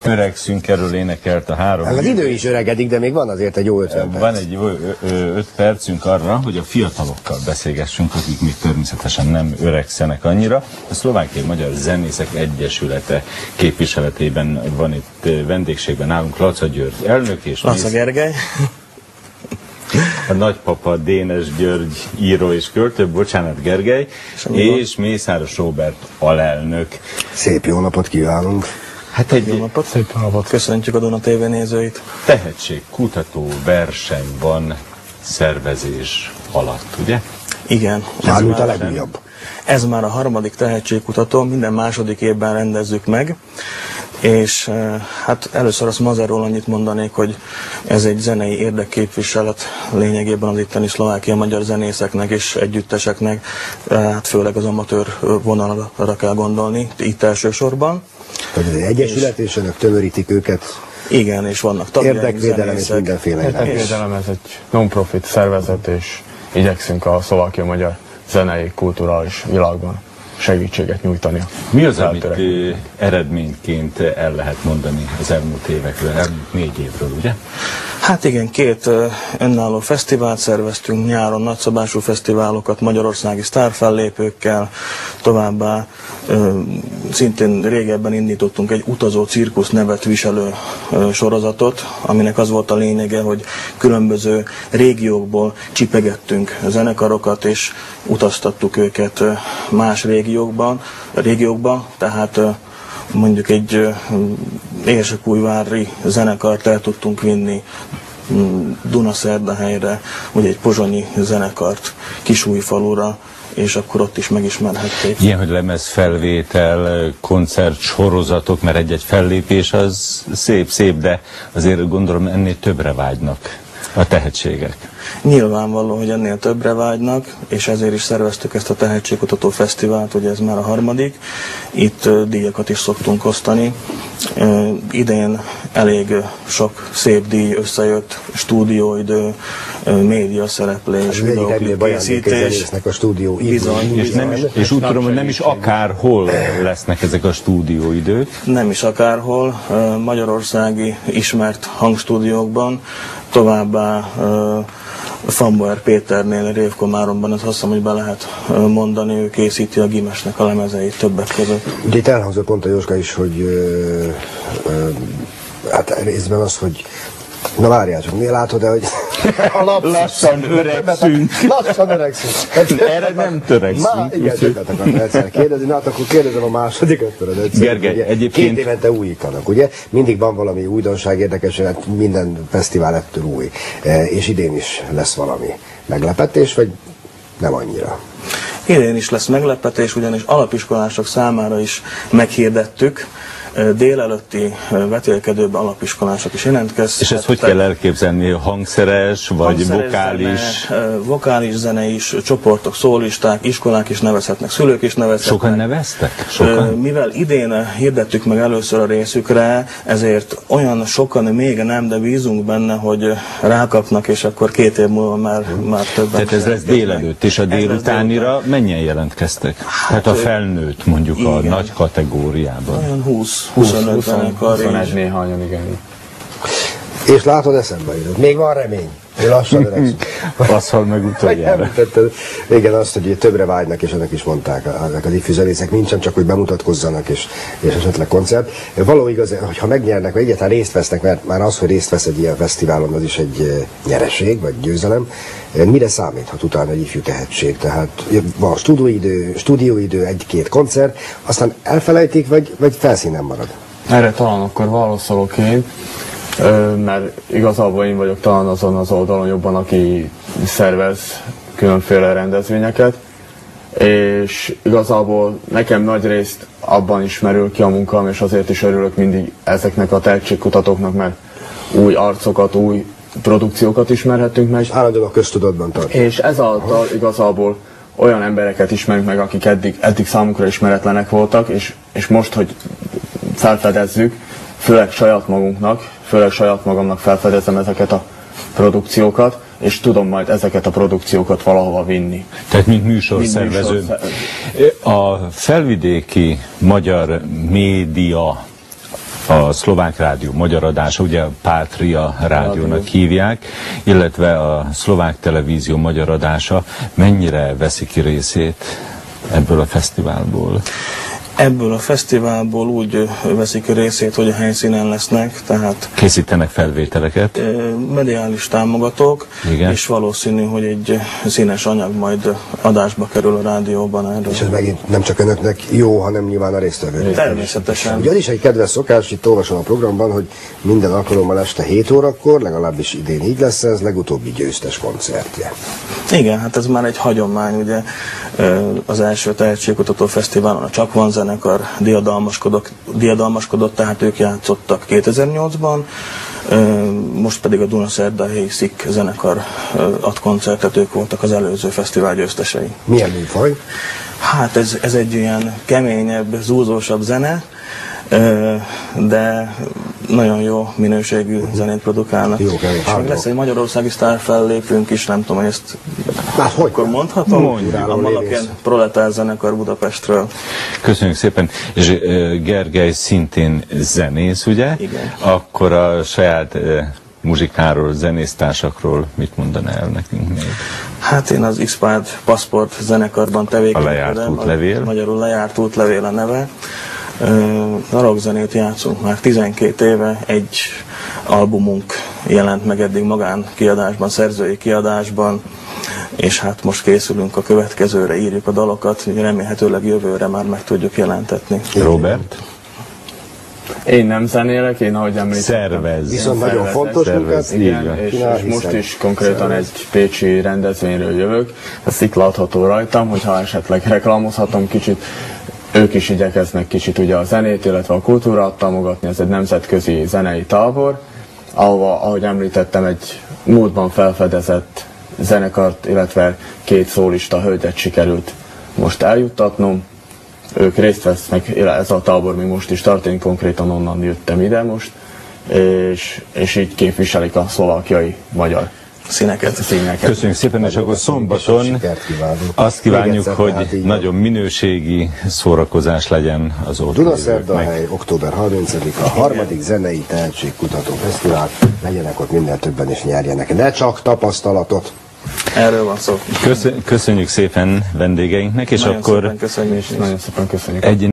Öregszünk, erről énekelt a három. Az idő is öregedik, de még van azért egy jó 50 perc. Van egy 5 percünk arra, hogy a fiatalokkal beszélgessünk, akik még természetesen nem öregszenek annyira. A Szlovákiai Magyar Zenészek Egyesülete képviseletében van itt vendégségben nálunk Laca György elnök és Laca Gergely. A nagypapa Dénes György író és költő, bocsánat Gergely, és Mészáros Róbert alelnök. Szép jó napot kívánunk! Hát egy jó napot, szép jó napot, köszöntjük a Duna TV nézőit. Tehetségkutató verseny van szervezés alatt, ugye? Igen. Mármint a legújabb. Ez már a harmadik tehetségkutató, minden második évben rendezzük meg. És hát először azt Mazerról annyit mondanék, hogy ez egy zenei érdekképviselet lényegében az itteni szlovákiai magyar zenészeknek és együtteseknek, hát főleg az amatőr vonalra kell gondolni, itt elsősorban. Hogy az egyesület és önök tömörítik őket. Igen, és vannak tagjaink, érdekvédelem és mindenféle. Érdekvédelem, ez egy non-profit szervezet, és igyekszünk a szlovákiai magyar zenei kulturális világban segítséget nyújtani. Mi az, amit eredményként el lehet mondani az elmúlt évekről, elmúlt 4 évről, ugye? Hát igen, 2 önálló fesztivált szerveztünk nyáron, nagyszabású fesztiválokat magyarországi sztárfellépőkkel, továbbá szintén régebben indítottunk egy utazó cirkusz nevet viselő sorozatot, aminek az volt a lényege, hogy különböző régiókból csipegettünk zenekarokat, és utaztattuk őket más régiókba, tehát mondjuk egy érsekújvári zenekart el tudtunk vinni Dunaszerdahelyre, vagy egy pozsonyi zenekart Kisújfalura, és akkor ott is megismerhették. Ilyen, hogy lemezfelvétel, koncert, sorozatok, mert egy-egy fellépés az szép, de azért gondolom ennél többre vágynak a tehetségek. Nyilvánvaló, hogy ennél többre vágynak, és ezért is szerveztük ezt a tehetségkutató fesztivált, ugye ez már a harmadik. Itt díjakat is szoktunk osztani. Idén elég sok szép díj összejött, stúdióidő, média szereplés, videóklip készítés. A stúdió bizony. És úgy tudom, hogy nem is akárhol lesznek ezek a stúdióidők. Nem is akárhol, magyarországi ismert hangstúdiókban, továbbá Fanboer Péternél, Révkomáromban, azt hiszem, hogy be lehet mondani, ő készíti a Gimesnek a lemezeit többek között. Ugye itt elhangzott pont a Jóska is, hogy hát részben az, hogy na várjál csak, mi látod, de hogy lassan öregszünk. Lassan öregszünk. Erre nem törekszünk. Igen, többet akartam egyszer kérdezni, na hát akkor kérdezem a másodikat. Gergely, egyébként 2 évente újítanak, ugye? Mindig van valami újdonság, érdekes, hát minden fesztivál ettől új. És idén is lesz valami meglepetés, vagy nem annyira? Idén is lesz meglepetés, ugyanis alapiskolások számára is meghirdettük. Délelőtti vetélkedőben alapiskolások is jelentkeztek. És ezt hogy kell elképzelni? Hangszeres, vagy vokális? Vokális zene is, csoportok, szólisták, iskolák is nevezhetnek, szülők is nevezhetnek. Sokan neveztek? Sokan? Mivel idén hirdettük meg először a részükre, ezért olyan sokan még nem, de bízunk benne, hogy rákapnak, és akkor 2 év múlva már többen. Tehát ez lesz délelőtt, és a délutánira mennyien jelentkeztek? Hát a felnőtt mondjuk igen. A nagy kategóriában. Olyan 20-25 zenekar. 21 néhányan, igen. És látod, eszembe jutott. Még van remény. Lassan öregszünk. Azt hall meg utoljára. Igen, azt, hogy többre vágynak, és önök is mondták, az ifjúzenészek nincsen, csak hogy bemutatkozzanak, és esetleg koncert. Való igaz, hogyha megnyernek, vagy egyáltalán részt vesznek, mert már az, hogy részt vesz egy ilyen fesztiválon, az is egy nyereség, vagy győzelem. Mire számíthat utána egy ifjú tehetség? Tehát van stúdióidő, 1-2 koncert, aztán elfelejtik, vagy felszínen marad? Erre talán akkor válaszolok én. Mert igazából én vagyok talán azon az oldalon jobban, aki szervez különféle rendezvényeket, és igazából nekem nagy részt abban is merül ki a munkám, és azért is örülök mindig ezeknek a tehetségkutatóknak, mert új arcokat, új produkciókat ismerhetünk meg. Állandóan a köztudatban tart. És ezáltal igazából olyan embereket ismerünk meg, akik eddig számunkra ismeretlenek voltak, és most, hogy felfedezzük, főleg saját magamnak felfedezem ezeket a produkciókat, és tudom majd ezeket a produkciókat valahova vinni. Tehát mint műsorszervező. A felvidéki magyar média a Szlovák Rádió magyar adása, ugye a Pátria rádiónak hívják, illetve a Szlovák Televízió magyar adása mennyire veszi ki részét ebből a fesztiválból? Ebből a fesztiválból úgy veszik részét, hogy a helyszínen lesznek, tehát készítenek felvételeket. Mediális támogatók, igen. És valószínű, hogy egy színes anyag majd adásba kerül a rádióban erről. És ez megint nem csak önöknek jó, hanem nyilván a résztvevőknek. Természetesen. Ugye is egy kedves szokás, itt olvasom a programban, hogy minden alkalommal este 7 órakor, legalábbis idén így lesz ez, legutóbbi győztes koncertje. Igen, hát ez már egy hagyomány, ugye az első tehetségkutató fesztiválon a Csak van zenekar diadalmaskodott, tehát ők játszottak 2008-ban, most pedig a Dunaszerdahelyi Szik zenekar ad koncertet, ők voltak az előző fesztivál győztesei. Milyen műfaj? Hát ez egy ilyen keményebb, zúzósabb zene, de nagyon jó minőségű zenét produkálnak. Jó, és még lesz egy magyarországi sztár fellépünk is, nem tudom, hogy ezt akkor mondhatom. A Malaken Proletár zenekar Budapestről. Köszönjük szépen. És Gergely szintén zenész, ugye? Igen. Akkor a saját muzsikáról, zenésztársakról mit mondaná el nekünk még? Hát én az X-Pad Passport zenekarban tevékenykedem. A Lejárt útlevél. Magyarul Lejárt útlevél a neve. A rockzenét játszunk már 12 éve, egy albumunk jelent meg eddig magánkiadásban, szerzői kiadásban, és hát most készülünk a következőre, írjuk a dalokat, remélhetőleg jövőre már meg tudjuk jelentetni. Robert? Én nem zenélek, én ahogy említettem. Szervez. Viszont nagyon fontos munkát. Igen, és most is konkrétan egy pécsi rendezvényről jövök. Ez itt látható rajtam, hogyha esetleg reklámozhatom kicsit. Ők is igyekeznek kicsit ugye a zenét, illetve a kultúrát támogatni, ez egy nemzetközi zenei tábor, ahova, ahogy említettem, egy múltban felfedezett zenekart, illetve 2 szólista hölgyet sikerült most eljuttatnom. Ők részt vesznek, ez a tábor még most is tart, én konkrétan onnan jöttem ide most, és így képviselik a szlovákiai magyar színeket. Köszönjük szépen, és akkor szombaton azt kívánjuk, hogy nagyon minőségi szórakozás legyen az ott. Dunaszerdahely, október 30-a, harmadik zenei tehetségkutató fesztivál, legyenek ott minél többen és nyerjenek. Ne csak tapasztalatot! Erről van szó. Köszönjük szépen vendégeinknek, és nagyon akkor szépen köszönjük. Nagyon szépen köszönjük.